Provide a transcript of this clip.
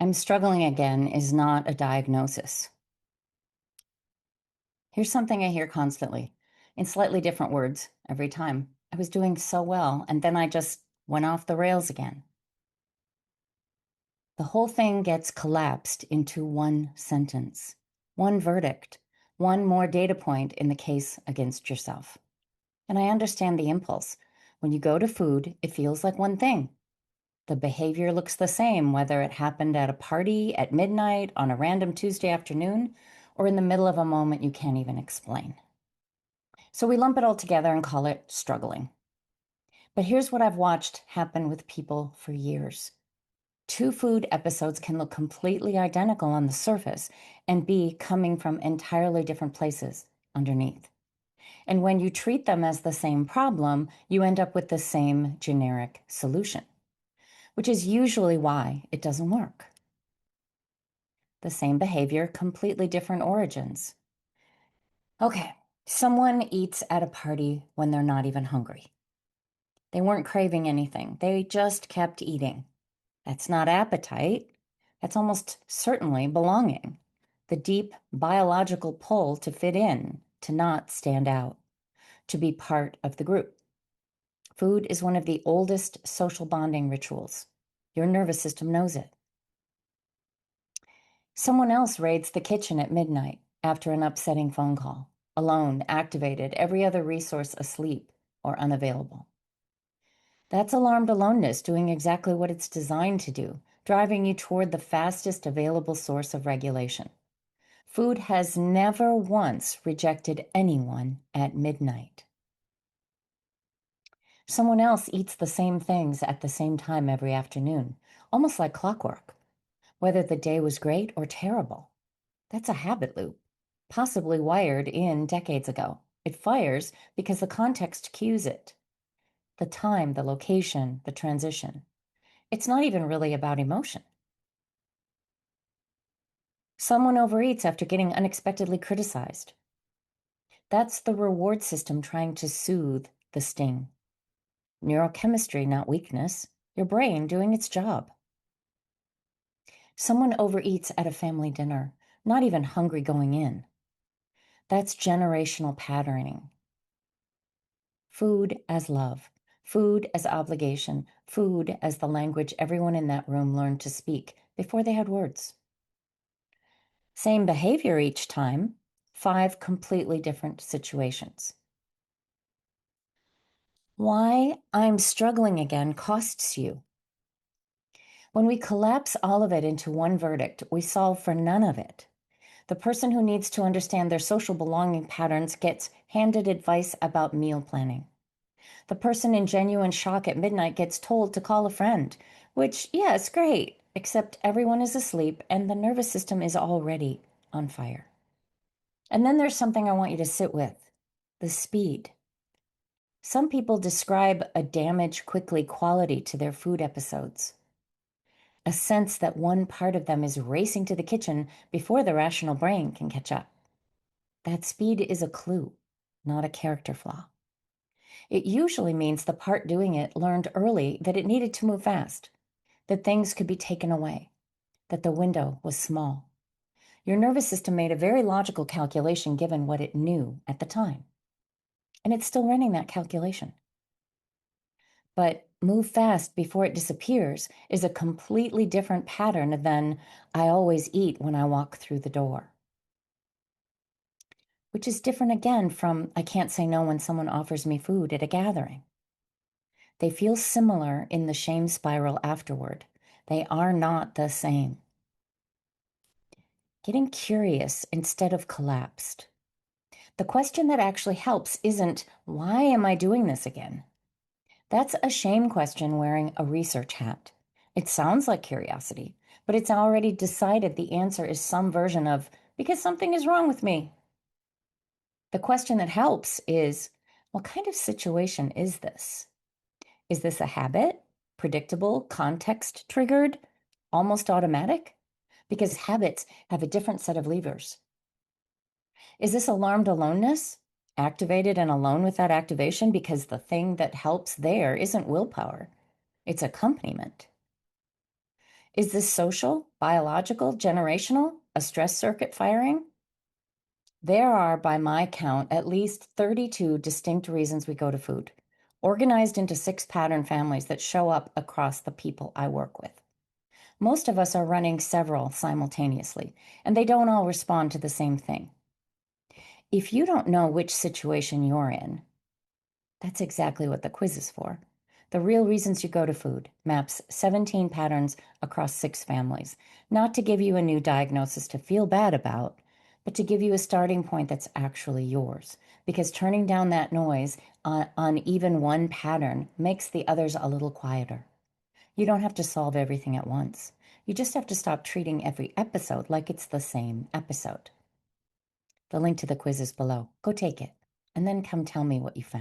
I'm struggling again is not a diagnosis. Here's something I hear constantly in slightly different words every time. I was doing so well, and then I just went off the rails again. The whole thing gets collapsed into one sentence, one verdict, one more data point in the case against yourself. And I understand the impulse. When you go to food, it feels like one thing. The behavior looks the same, whether it happened at a party, at midnight, on a random Tuesday afternoon, or in the middle of a moment you can't even explain. So we lump it all together and call it struggling. But here's what I've watched happen with people for years. Two food episodes can look completely identical on the surface and be coming from entirely different places underneath. And when you treat them as the same problem, you end up with the same generic solution, which is usually why it doesn't work. The same behavior, completely different origins. Okay, someone eats at a party when they're not even hungry. They weren't craving anything, they just kept eating. That's not appetite, that's almost certainly belonging. The deep biological pull to fit in, to not stand out, to be part of the group. Food is one of the oldest social bonding rituals. Your nervous system knows it. Someone else raids the kitchen at midnight after an upsetting phone call, alone, activated, every other resource asleep or unavailable. That's alarmed aloneness doing exactly what it's designed to do, driving you toward the fastest available source of regulation. Food has never once rejected anyone at midnight. Someone else eats the same things at the same time every afternoon, almost like clockwork, whether the day was great or terrible. That's a habit loop, possibly wired in decades ago. It fires because the context cues it. The time, the location, the transition. It's not even really about emotion. Someone overeats after getting unexpectedly criticized. That's the reward system trying to soothe the sting. Neurochemistry, not weakness. Your brain doing its job. Someone overeats at a family dinner, not even hungry going in. That's generational patterning. Food as love, food as obligation, food as the language everyone in that room learned to speak before they had words. Same behavior each time, 5 completely different situations. Why I'm struggling again costs you. When we collapse all of it into one verdict, we solve for none of it. The person who needs to understand their social belonging patterns gets handed advice about meal planning. The person in genuine shock at midnight gets told to call a friend, which, yeah, it's great, except everyone is asleep and the nervous system is already on fire. And then there's something I want you to sit with: the speed. Some people describe a damage quickly quality to their food episodes, a sense that one part of them is racing to the kitchen before the rational brain can catch up. That speed is a clue, not a character flaw. It usually means the part doing it learned early that it needed to move fast, that things could be taken away, that the window was small. Your nervous system made a very logical calculation given what it knew at the time. And it's still running that calculation. But move fast before it disappears is a completely different pattern than I always eat when I walk through the door. Which is different again from I can't say no when someone offers me food at a gathering. They feel similar in the shame spiral afterward. They are not the same. Getting curious instead of collapsed. The question that actually helps isn't, why am I doing this again? That's a shame question wearing a research hat. It sounds like curiosity, but it's already decided the answer is some version of, because something is wrong with me. The question that helps is, what kind of situation is this? Is this a habit? Predictable, context triggered, almost automatic? Because habits have a different set of levers. Is this alarmed aloneness? Activated and alone with that activation because the thing that helps there isn't willpower, it's accompaniment. Is this social, biological, generational, a stress circuit firing? There are, by my count, at least 32 distinct reasons we go to food, organized into 6 pattern families that show up across the people I work with. Most of us are running several simultaneously, and they don't all respond to the same thing. If you don't know which situation you're in, that's exactly what the quiz is for. The Real Reasons You Go to Food maps 17 patterns across 6 families, not to give you a new diagnosis to feel bad about, but to give you a starting point that's actually yours. Because turning down that noise on even one pattern makes the others a little quieter. You don't have to solve everything at once. You just have to stop treating every episode like it's the same episode. The link to the quiz is below. Go take it, and then come tell me what you found.